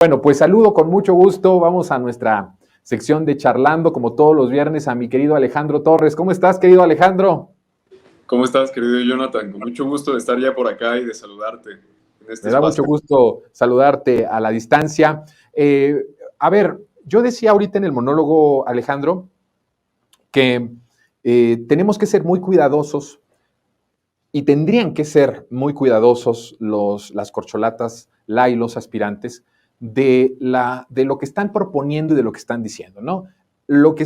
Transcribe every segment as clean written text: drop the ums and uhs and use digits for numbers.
Bueno, pues saludo con mucho gusto. Vamos a nuestra sección de charlando, como todos los viernes, a mi querido Alejandro Torres. ¿Cómo estás, querido Alejandro? ¿Cómo estás, querido Jonathan? Con mucho gusto de estar ya por acá y de saludarte en este Me da mucho espacio. gusto saludarte a la distancia. Eh, a ver, yo decía ahorita en el monólogo, Alejandro, que tenemos que ser muy cuidadosos y tendrían que ser muy cuidadosos las corcholatas, y los aspirantes, de lo que están proponiendo y de lo que están diciendo, ¿no? Lo que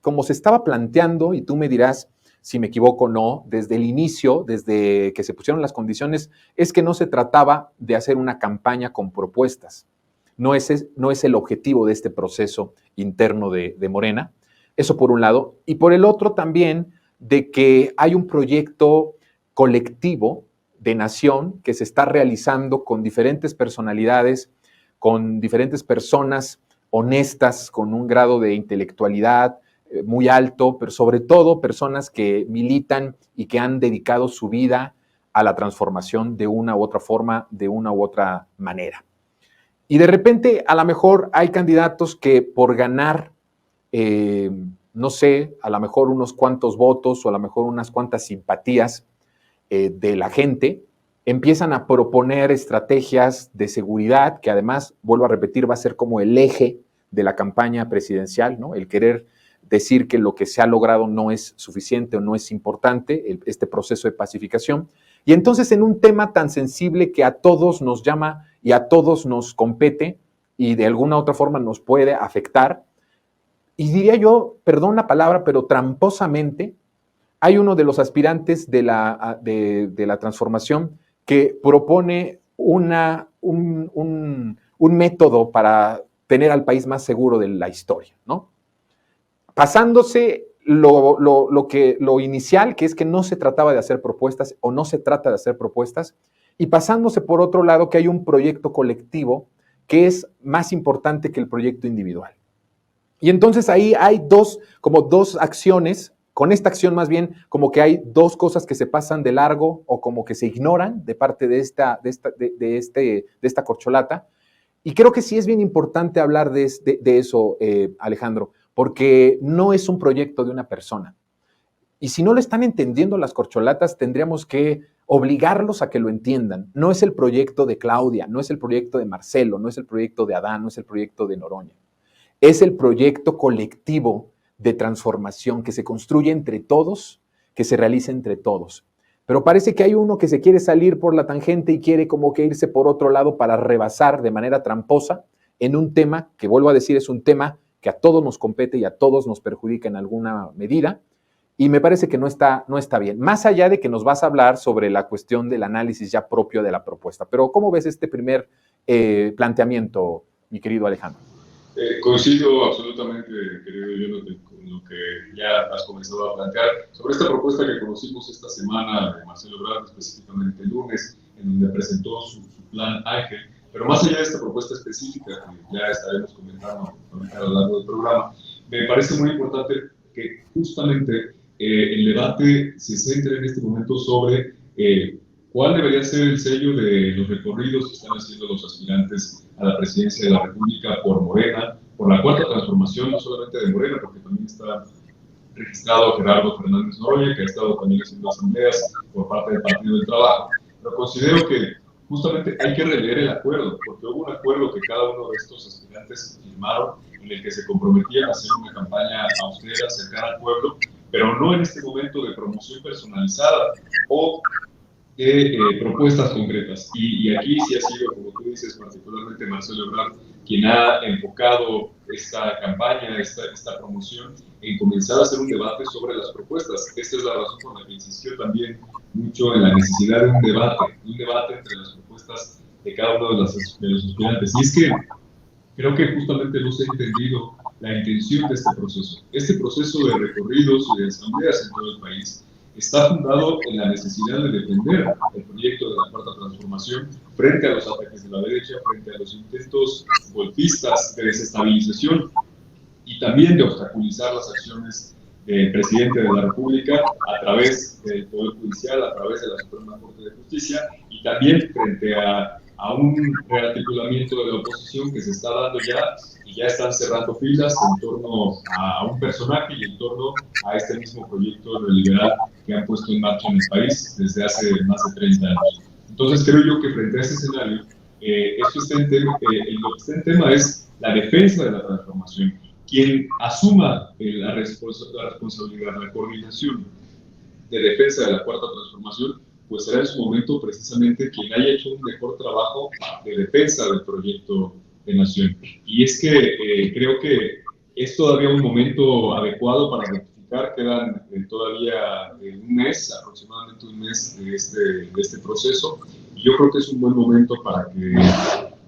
como se estaba planteando, y tú me dirás si me equivoco o no, desde el inicio, desde que se pusieron las condiciones, es que no se trataba de hacer una campaña con propuestas. No es el objetivo de este proceso interno de Morena. Eso por un lado. Y por el otro también de que hay un proyecto colectivo de nación que se está realizando con diferentes personalidades, con diferentes personas honestas, con un grado de intelectualidad muy alto, pero sobre todo personas que militan y que han dedicado su vida a la transformación de una u otra forma, de una u otra manera. Y de repente, a lo mejor hay candidatos que por ganar, no sé, a lo mejor unos cuantos votos o a lo mejor unas cuantas simpatías, de la gente, empiezan a proponer estrategias de seguridad, que además, vuelvo a repetir, va a ser como el eje de la campaña presidencial, ¿no? El querer decir que lo que se ha logrado no es suficiente o no es importante, este proceso de pacificación. Y entonces en un tema tan sensible que a todos nos llama y a todos nos compete y de alguna u otra forma nos puede afectar, y diría yo, perdón la palabra, pero tramposamente, hay uno de los aspirantes de la transformación que propone un método para tener al país más seguro de la historia, ¿no? Pasándose lo inicial, que es que no se trataba de hacer propuestas o no se trata de hacer propuestas, y pasándose por otro lado que hay un proyecto colectivo que es más importante que el proyecto individual. Y entonces ahí hay como dos acciones, con esta acción más bien como que hay dos cosas que se pasan de largo o como que se ignoran de parte de esta corcholata. Y creo que sí es bien importante hablar de eso, Alejandro, porque no es un proyecto de una persona. Y si no lo están entendiendo las corcholatas, tendríamos que obligarlos a que lo entiendan. No es el proyecto de Claudia, no es el proyecto de Marcelo, no es el proyecto de Adán, no es el proyecto de Noroña. Es el proyecto colectivo de transformación que se construye entre todos, que se realiza entre todos. Pero parece que hay uno que se quiere salir por la tangente y quiere como que irse por otro lado para rebasar de manera tramposa en un tema que, vuelvo a decir, es un tema que a todos nos compete y a todos nos perjudica en alguna medida. Y me parece que no está bien. Más allá de que nos vas a hablar sobre la cuestión del análisis ya propio de la propuesta. Pero ¿cómo ves este primer planteamiento, mi querido Alejandro? Coincido absolutamente, querido Jonathan, con lo que ya has comenzado a plantear sobre esta propuesta que conocimos esta semana de Marcelo Ebrard, específicamente el lunes, en donde presentó su plan Ángel. Pero más allá de esta propuesta específica, que ya estaremos comentando a lo largo del programa, me parece muy importante que justamente el debate se centre en este momento sobre cuál debería ser el sello de los recorridos que están haciendo los aspirantes a la presidencia de la República por Morena, por la cuarta transformación, no solamente de Morena, porque también está registrado Gerardo Fernández Noroña, que ha estado también haciendo asambleas por parte del Partido del Trabajo. Pero considero que justamente hay que releer el acuerdo, porque hubo un acuerdo que cada uno de estos aspirantes firmaron, en el que se comprometían a hacer una campaña austera, cercana al pueblo, pero no en este momento de promoción personalizada o propuestas concretas. Y aquí sí ha sido, como tú dices, particularmente Marcelo Ebrard, quien ha enfocado esta campaña, esta promoción, en comenzar a hacer un debate sobre las propuestas. Esta es la razón por la que insistió también mucho en la necesidad de un debate entre las propuestas de cada uno de los aspirantes. Y es que creo que justamente no se ha entendido la intención de este proceso. Este proceso de recorridos y de asambleas en todo el país está fundado en la necesidad de defender el proyecto de la Cuarta Transformación frente a los ataques de la derecha, frente a los intentos golpistas de desestabilización y también de obstaculizar las acciones del presidente de la República a través del Poder Judicial, a través de la Suprema Corte de Justicia y también frente a a un rearticulamiento de la oposición que se está dando ya y ya están cerrando filas en torno a un personaje y en torno a este mismo proyecto neoliberal que han puesto en marcha en el país desde hace más de 30 años. Entonces creo yo que frente a ese escenario, lo que está en tema es la defensa de la transformación. Quien asuma la responsabilidad, la coordinación de defensa de la cuarta transformación, pues será en su momento precisamente quien haya hecho un mejor trabajo de defensa del proyecto de nación. Y es que creo que es todavía un momento adecuado para rectificar, quedan todavía un mes, aproximadamente un mes de este proceso, y yo creo que es un buen momento para que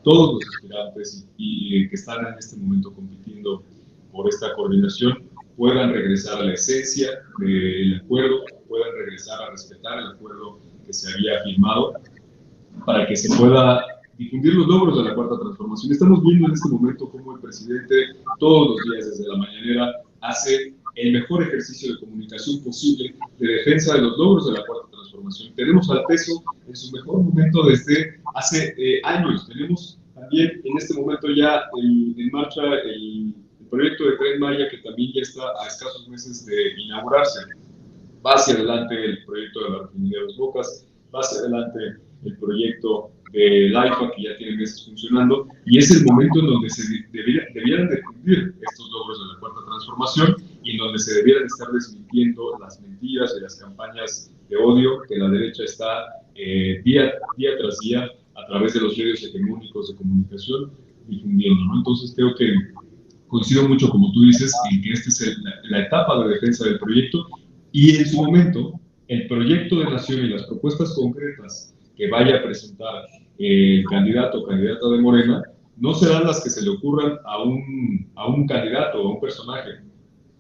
todos los aspirantes y que están en este momento compitiendo por esta coordinación puedan regresar a la esencia del acuerdo, puedan regresar a respetar el acuerdo que se había firmado para que se pueda difundir los logros de la cuarta transformación. Estamos viendo en este momento cómo el presidente todos los días desde la mañanera hace el mejor ejercicio de comunicación posible de defensa de los logros de la cuarta transformación. Tenemos al peso en su mejor momento desde hace años. Tenemos también en este momento ya en marcha el proyecto de Tren Maya, que también ya está a escasos meses de inaugurarse. Va hacia adelante el proyecto de la refinería de Dos Bocas, va hacia adelante el proyecto del AIFA, que ya tiene meses funcionando, y es el momento en donde se debieran difundir estos logros de la cuarta transformación y en donde se debieran estar desmintiendo las mentiras y las campañas de odio que la derecha está día tras día a través de los medios hegemónicos de comunicación difundiendo, ¿no? Entonces creo que coincido mucho, como tú dices, en que esta es la etapa de defensa del proyecto y en su momento el proyecto de nación y las propuestas concretas que vaya a presentar el candidato o candidata de Morena no serán las que se le ocurran a un candidato o a un personaje.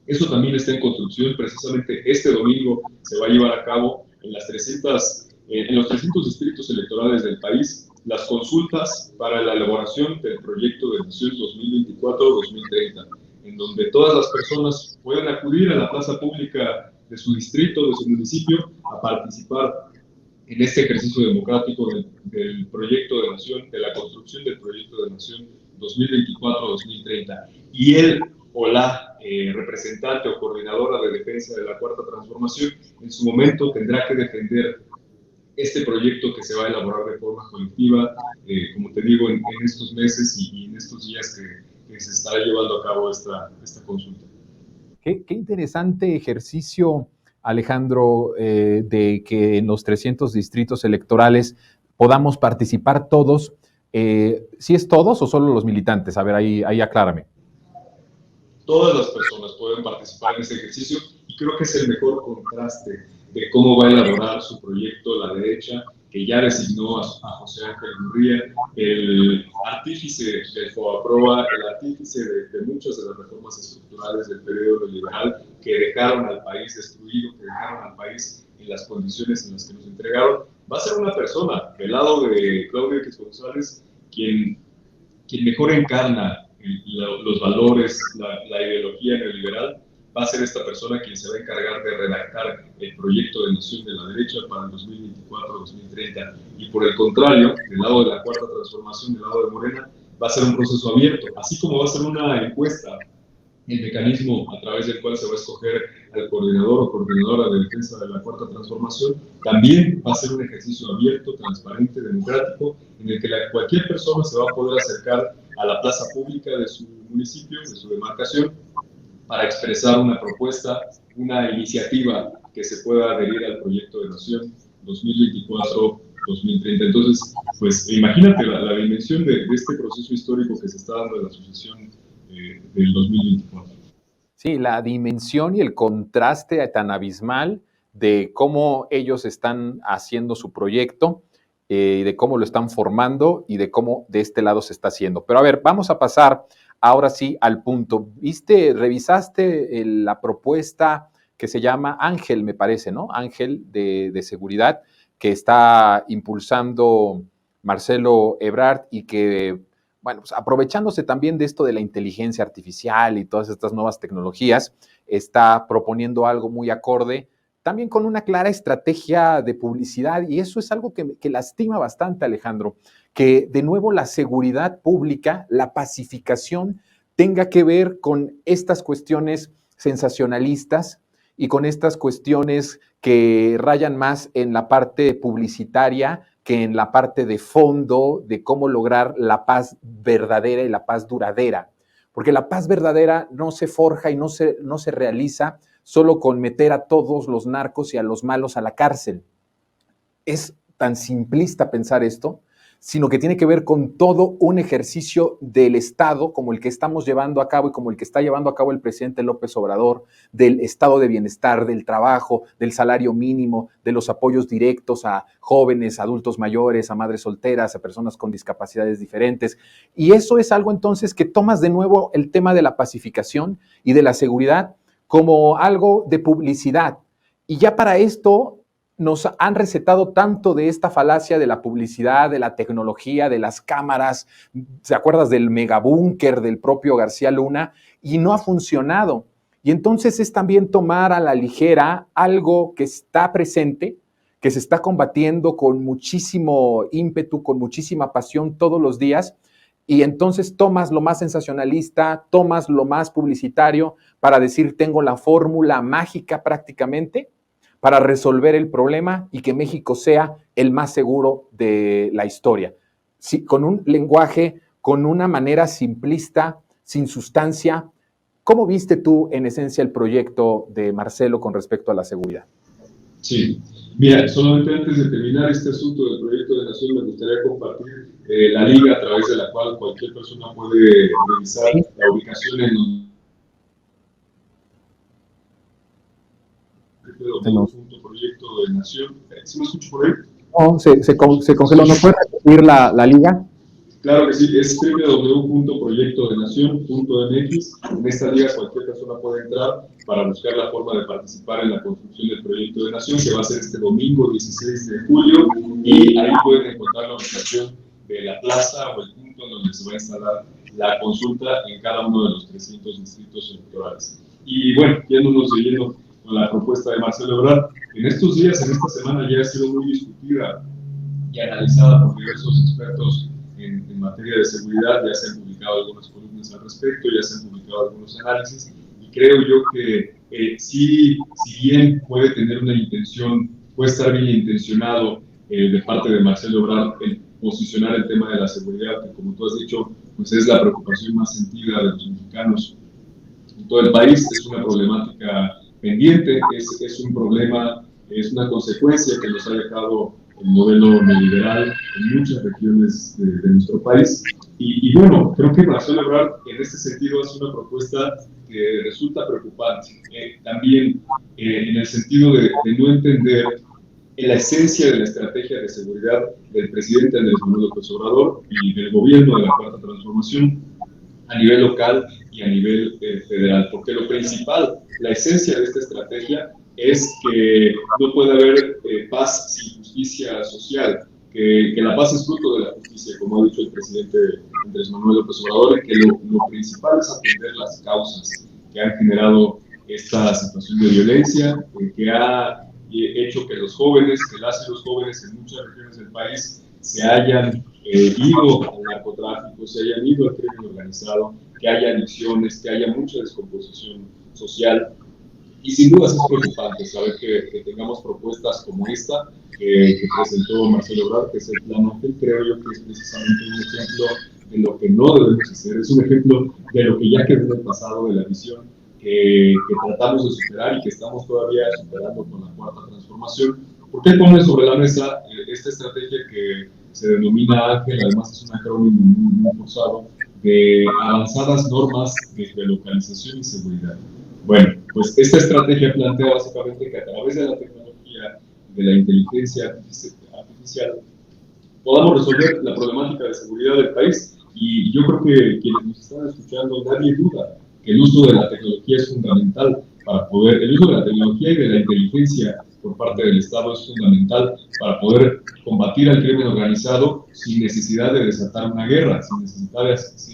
Eso también está en construcción. Precisamente este domingo se va a llevar a cabo en los 300 distritos electorales del país las consultas para la elaboración del proyecto de nación 2024-2030, en donde todas las personas pueden acudir a la plaza pública de su distrito, de su municipio, a participar en este ejercicio democrático del proyecto de nación, de la construcción del proyecto de nación 2024-2030. Y él o la representante o coordinadora de defensa de la cuarta transformación en su momento tendrá que defender este proyecto que se va a elaborar de forma colectiva, como te digo, en estos meses y en estos días que se estará llevando a cabo esta consulta. Qué interesante ejercicio, Alejandro, de que en los 300 distritos electorales podamos participar todos. ¿Sí es todos o solo los militantes? A ver, ahí aclárame. Todas las personas pueden participar en este ejercicio y creo que es el mejor contraste de cómo va a elaborar su proyecto la derecha, que ya designó a José Ángel Gurría, el artífice del FOBAPROA, el artífice de muchas de las reformas estructurales del periodo neoliberal que dejaron al país destruido, que dejaron al país en las condiciones en las que nos entregaron. Va a ser una persona, del lado de Claudio X González, quien mejor encarna los valores, la ideología neoliberal, va a ser esta persona quien se va a encargar de redactar el proyecto de nación de la derecha para el 2024-2030. Y por el contrario, del lado de la cuarta transformación, del lado de Morena, va a ser un proceso abierto, así como va a ser una encuesta, el mecanismo a través del cual se va a escoger al coordinador o coordinadora de defensa de la cuarta transformación, también va a ser un ejercicio abierto, transparente, democrático, en el que cualquier persona se va a poder acercar a la plaza pública de su municipio, de su demarcación, para expresar una propuesta, una iniciativa que se pueda adherir al proyecto de nación 2024-2030. Entonces, pues imagínate la dimensión de este proceso histórico que se está dando en la sucesión del 2024. Sí, la dimensión y el contraste tan abismal de cómo ellos están haciendo su proyecto, de cómo lo están formando y de cómo de este lado se está haciendo. Pero a ver, vamos a pasar ahora sí al punto. Revisaste la propuesta que se llama Ángel, me parece, ¿no? Ángel de seguridad, que está impulsando Marcelo Ebrard y que, bueno, pues aprovechándose también de esto de la inteligencia artificial y todas estas nuevas tecnologías, está proponiendo algo muy acorde también con una clara estrategia de publicidad, y eso es algo que lastima bastante, Alejandro, que de nuevo la seguridad pública, la pacificación, tenga que ver con estas cuestiones sensacionalistas y con estas cuestiones que rayan más en la parte publicitaria que en la parte de fondo de cómo lograr la paz verdadera y la paz duradera. Porque la paz verdadera no se forja y no se realiza solo con meter a todos los narcos y a los malos a la cárcel. Es tan simplista pensar esto, sino que tiene que ver con todo un ejercicio del Estado, como el que estamos llevando a cabo y como el que está llevando a cabo el presidente López Obrador, del estado de bienestar, del trabajo, del salario mínimo, de los apoyos directos a jóvenes, adultos mayores, a madres solteras, a personas con discapacidades diferentes. Y eso es algo entonces que tomas de nuevo el tema de la pacificación y de la seguridad como algo de publicidad. Y ya para esto nos han recetado tanto de esta falacia de la publicidad, de la tecnología, de las cámaras, ¿se acuerdas del megabúnker del propio García Luna? Y no ha funcionado. Y entonces es también tomar a la ligera algo que está presente, que se está combatiendo con muchísimo ímpetu, con muchísima pasión todos los días, y entonces tomas lo más sensacionalista, tomas lo más publicitario para decir tengo la fórmula mágica prácticamente para resolver el problema y que México sea el más seguro de la historia. Sí, con un lenguaje, con una manera simplista, sin sustancia. ¿Cómo viste tú, en esencia, el proyecto de Marcelo con respecto a la seguridad? Sí, mira, solamente antes de terminar este asunto del proyecto de nación, me gustaría compartir la liga a través de la cual cualquier persona puede revisar la ubicación en proyecto de nación. ¿Sí me escucho por ahí? No, se congeló. ¿No puedes repetir la liga? Claro que sí, es www.proyectodenacion.mx. En esta liga cualquier persona puede entrar para buscar la forma de participar en la construcción del proyecto de nación, que va a ser este domingo 16 de julio, y ahí pueden encontrar la ubicación de la plaza o el punto en donde se va a instalar la consulta en cada uno de los 300 distritos electorales. Y bueno, yéndonos de lleno con la propuesta de Marcelo Ebrard, en estos días, en esta semana, ya ha sido muy discutida y analizada por diversos expertos en materia de seguridad. Ya se han publicado algunas columnas al respecto, ya se han publicado algunos análisis, y creo yo que si bien puede tener una intención, puede estar bien intencionado de parte de Marcelo Ebrard el posicionar el tema de la seguridad, que como tú has dicho, pues es la preocupación más sentida de los mexicanos en todo el país, es una problemática pendiente, es un problema, es una consecuencia que nos ha dejado el modelo neoliberal en muchas regiones de nuestro país. Y bueno, creo que Marcelo Ebrard en este sentido hace una propuesta que resulta preocupante. También en el sentido de no entender la esencia de la estrategia de seguridad del presidente Andrés Manuel López Obrador y del gobierno de la Cuarta Transformación a nivel local y a nivel federal. Porque lo principal, la esencia de esta estrategia es que no puede haber paz sin justicia social, que la paz es fruto de la justicia, como ha dicho el presidente Andrés Manuel López Obrador, y que lo principal es atender las causas que han generado esta situación de violencia, que ha hecho que los jóvenes, que las y los jóvenes en muchas regiones del país se hayan ido al narcotráfico, se hayan ido al crimen organizado, que haya adicciones, que haya mucha descomposición social. Y sin duda es preocupante saber que tengamos propuestas como esta que presentó Marcelo Ebrard, que es el Plan Ángel. Creo yo que es precisamente un ejemplo de lo que no debemos hacer, es un ejemplo de lo que ya quedó en el pasado, de la visión que tratamos de superar y que estamos todavía superando con la Cuarta Transformación. ¿Por qué pone sobre la mesa esta estrategia que se denomina Ángel? Además es un acrónimo muy forzado, de avanzadas normas de geolocalización y seguridad. Bueno, pues esta estrategia plantea básicamente que a través de la tecnología, de la inteligencia artificial, podamos resolver la problemática de seguridad del país. Y yo creo que quienes nos están escuchando, nadie duda que el uso de la tecnología es fundamental para poder, el uso de la tecnología y de la inteligencia por parte del Estado es fundamental para poder combatir al crimen organizado sin necesidad de desatar una guerra, sin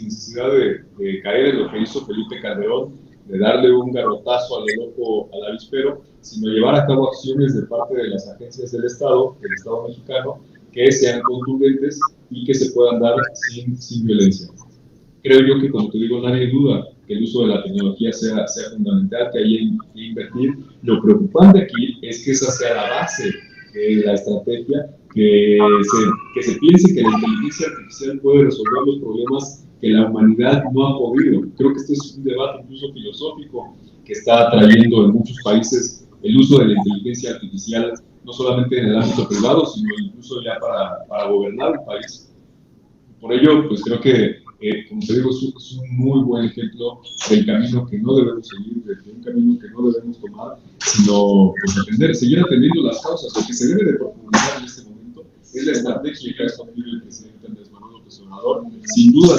necesidad de caer en lo que hizo Felipe Calderón, de darle un garrotazo al loco al avispero, sino llevar a cabo acciones de parte de las agencias del Estado mexicano, que sean contundentes y que se puedan dar sin violencia. Creo yo que, como te digo, nadie duda que el uso de la tecnología sea fundamental, que hay que invertir. Lo preocupante aquí es que esa sea la base de la estrategia, que se piense que la inteligencia artificial puede resolver los problemas que la humanidad no ha podido. Creo que este es un debate incluso filosófico que está trayendo en muchos países el uso de la inteligencia artificial, no solamente en el ámbito privado, sino incluso ya para gobernar un país. Por ello, pues creo que, como te digo, es un muy buen ejemplo del camino que no debemos seguir, de un camino que no debemos tomar, sino pues, seguir atendiendo las causas. Lo que se debe de profundizar en este momento es la estrategia que ha establecido el presidente Andrés Manuel López Obrador. Sin duda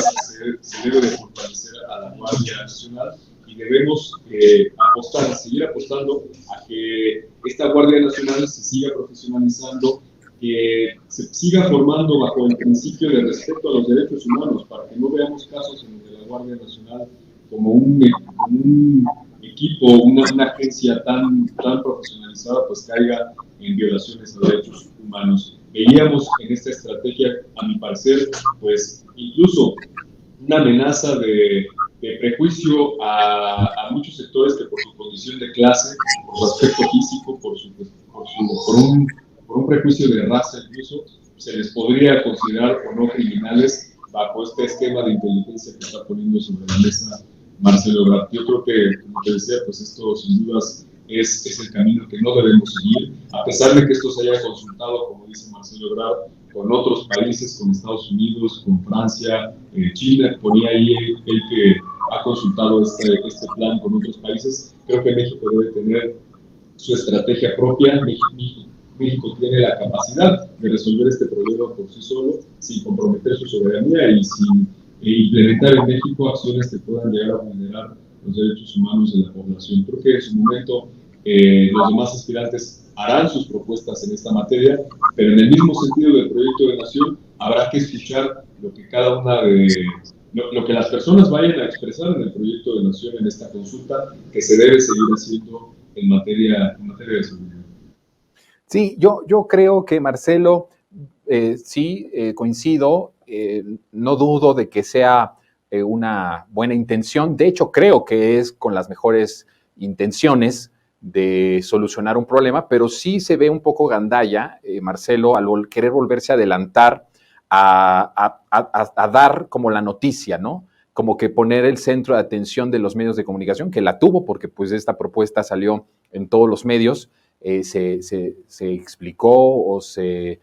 se debe de fortalecer a la Guardia Nacional y debemos seguir apostando a que esta Guardia Nacional se siga profesionalizando, que se siga formando bajo el principio de respeto a los derechos humanos, para que no veamos casos en donde la Guardia Nacional, como un equipo, una agencia tan profesionalizada, pues caiga en violaciones a derechos humanos. Veíamos en esta estrategia, a mi parecer, pues incluso una amenaza de prejuicio a muchos sectores que por su condición de clase, por su aspecto físico, por un prejuicio de raza incluso, se les podría considerar o no criminales bajo este esquema de inteligencia que está poniendo sobre la mesa Marcelo Ebrard. Yo creo que, como te decía, pues esto sin dudas es el camino que no debemos seguir, a pesar de que esto se haya consultado, como dice Marcelo Ebrard, con otros países, con Estados Unidos, con Francia, Chile, ponía ahí el que ha consultado este plan con otros países. Creo que México debe tener su estrategia propia. México tiene la capacidad de resolver este problema por sí solo, sin comprometer su soberanía y sin implementar en México acciones que puedan llegar a vulnerar los derechos humanos de la población. Creo que en su momento los demás aspirantes harán sus propuestas en esta materia, pero en el mismo sentido del proyecto de nación habrá que escuchar lo que cada una de lo que las personas vayan a expresar en el proyecto de nación, en esta consulta, que se debe seguir haciendo en materia de seguridad. Sí, yo creo que Marcelo, sí, coincido, no dudo de que sea una buena intención. De hecho, creo que es con las mejores intenciones de solucionar un problema, pero sí se ve un poco gandalla, Marcelo, al querer volverse a adelantar a dar como la noticia, ¿no? Como que poner el centro de atención de los medios de comunicación, que la tuvo porque pues esta propuesta salió en todos los medios, se explicó o se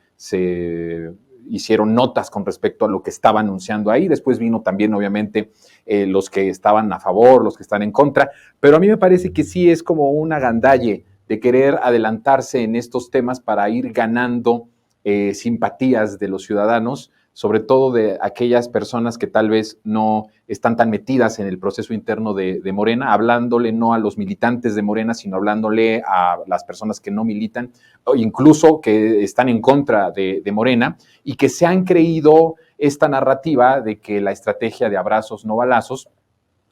hicieron notas con respecto a lo que estaba anunciando ahí. Después vino también, obviamente, los que estaban a favor, los que están en contra, pero a mí me parece que sí es como una gandalle de querer adelantarse en estos temas para ir ganando simpatías de los ciudadanos, sobre todo de aquellas personas que tal vez no están tan metidas en el proceso interno de Morena, hablándole no a los militantes de Morena, sino hablándole a las personas que no militan, o incluso que están en contra de Morena, y que se han creído esta narrativa de que la estrategia de abrazos no balazos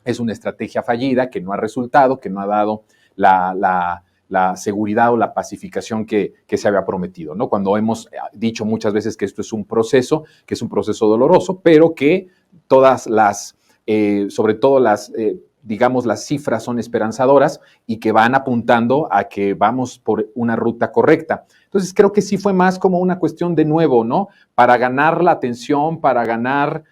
es una estrategia fallida, que no ha resultado, que no ha dado la seguridad o la pacificación que se había prometido, ¿no? Cuando hemos dicho muchas veces que esto es un proceso doloroso, pero que todas las, sobre todo las, digamos, las cifras son esperanzadoras y que van apuntando a que vamos por una ruta correcta. Entonces creo que sí fue más como una cuestión de nuevo, ¿no? Para ganar la atención, para ganar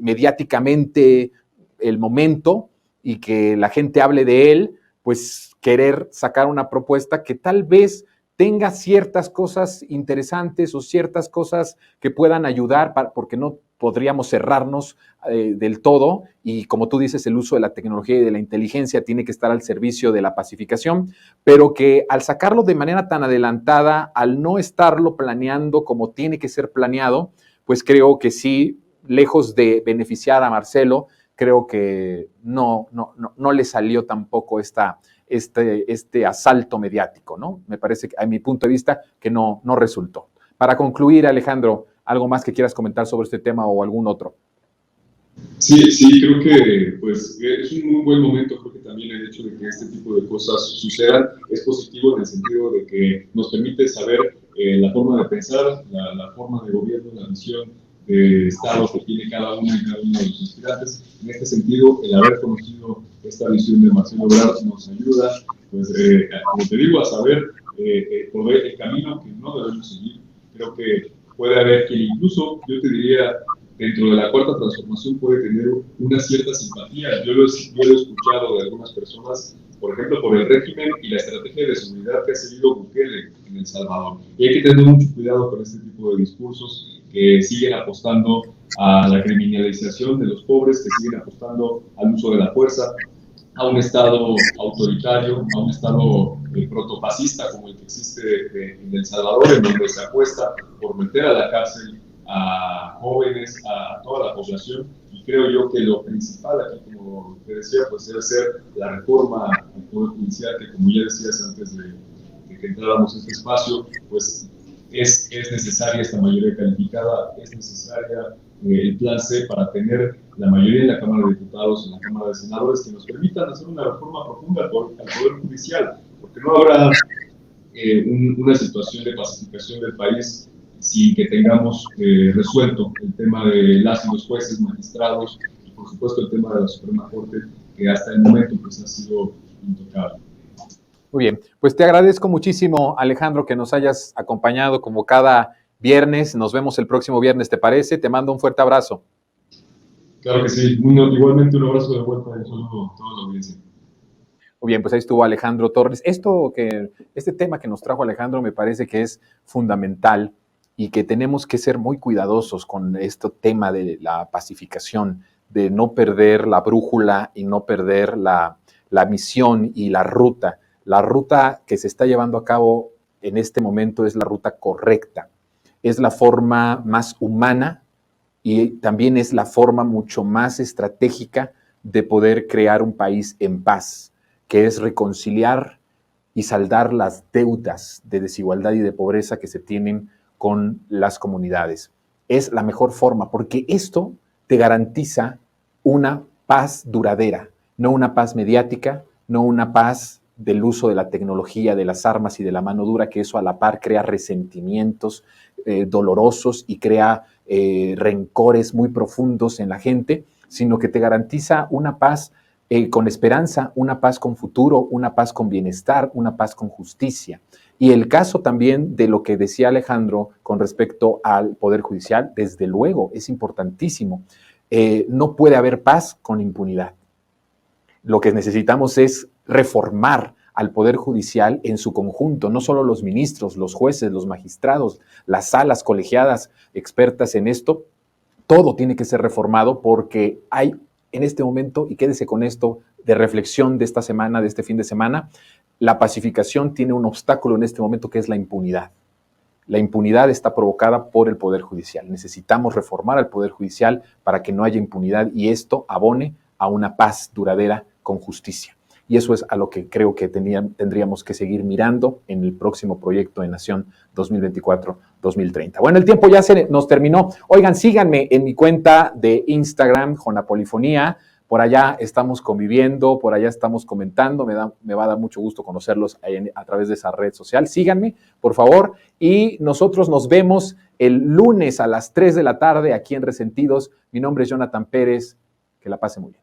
mediáticamente el momento y que la gente hable de él, pues querer sacar una propuesta que tal vez tenga ciertas cosas interesantes o ciertas cosas que puedan ayudar, porque no podríamos cerrarnos del todo, y como tú dices, el uso de la tecnología y de la inteligencia tiene que estar al servicio de la pacificación, pero que al sacarlo de manera tan adelantada, al no estarlo planeando como tiene que ser planeado, pues creo que sí, lejos de beneficiar a Marcelo, creo que no le salió tampoco este asalto mediático, ¿no? Me parece, a mi punto de vista, que no resultó. Para concluir, Alejandro, ¿algo más que quieras comentar sobre este tema o algún otro? Sí, sí, creo que pues, es un muy buen momento. Creo que también el hecho de que este tipo de cosas sucedan es positivo en el sentido de que nos permite saber la forma de pensar, la forma de gobierno, la visión de Estado que tiene cada uno y cada uno de los aspirantes. En este sentido, el haber conocido esta visión de Marcelo Ebrard nos ayuda, pues, como te digo, a saber por el camino que no debemos seguir. Creo que puede haber quien incluso, yo te diría, dentro de la cuarta transformación puede tener una cierta simpatía. Yo lo he escuchado de algunas personas, por ejemplo, por el régimen y la estrategia de seguridad que ha seguido Bukele en El Salvador. Y hay que tener mucho cuidado con este tipo de discursos que siguen apostando a la criminalización de los pobres, que siguen apostando al uso de la fuerza, a un Estado autoritario, a un Estado protofascista como el que existe en El Salvador, en donde se apuesta por meter a la cárcel a jóvenes, a toda la población. Y creo yo que lo principal aquí, como te decía, pues debe ser la reforma al Poder Judicial, que como ya decías antes de que entráramos a este espacio, pues es necesaria esta mayoría calificada, es necesaria el plan C para tener la mayoría en la Cámara de Diputados, en la Cámara de Senadores, que nos permitan hacer una reforma profunda al Poder Judicial, porque no habrá una situación de pacificación del país sin que tengamos resuelto el tema de las y los jueces, magistrados y por supuesto el tema de la Suprema Corte, que hasta el momento pues ha sido intocable. Muy bien, pues te agradezco muchísimo, Alejandro, que nos hayas acompañado como cada viernes. Nos vemos el próximo viernes, ¿te parece? Te mando un fuerte abrazo. Claro que sí, igualmente un abrazo de vuelta y un saludo a toda la audiencia. Muy bien, pues ahí estuvo Alejandro Torres. Este tema que nos trajo Alejandro me parece que es fundamental y que tenemos que ser muy cuidadosos con este tema de la pacificación, de no perder la brújula y no perder la misión y la ruta. La ruta que se está llevando a cabo en este momento es la ruta correcta, es la forma más humana y también es la forma mucho más estratégica de poder crear un país en paz, que es reconciliar y saldar las deudas de desigualdad y de pobreza que se tienen con las comunidades. Es la mejor forma, porque esto te garantiza una paz duradera, no una paz mediática, no una paz del uso de la tecnología, de las armas y de la mano dura, que eso a la par crea resentimientos dolorosos y crea rencores muy profundos en la gente, sino que te garantiza una paz con esperanza, una paz con futuro, una paz con bienestar, una paz con justicia. Y el caso también de lo que decía Alejandro con respecto al Poder Judicial, desde luego, es importantísimo. No puede haber paz con impunidad. Lo que necesitamos es reformar al Poder Judicial en su conjunto, no solo los ministros, los jueces, los magistrados, las salas colegiadas expertas en esto, todo tiene que ser reformado porque hay en este momento, y quédese con esto de reflexión de esta semana, de este fin de semana, la pacificación tiene un obstáculo en este momento que es la impunidad. La impunidad está provocada por el Poder Judicial. Necesitamos reformar al Poder Judicial para que no haya impunidad y esto abone a una paz duradera con justicia. Y eso es a lo que creo que tendríamos que seguir mirando en el próximo proyecto de Nación 2024-2030. Bueno, el tiempo ya se nos terminó. Oigan, síganme en mi cuenta de Instagram, Jonapolifonía. Por allá estamos conviviendo, por allá estamos comentando. Me va a dar mucho gusto conocerlos a través de esa red social. Síganme, por favor. Y nosotros nos vemos el lunes a las 3 de la tarde aquí en Resentidos. Mi nombre es Jonathan Pérez. Que la pase muy bien.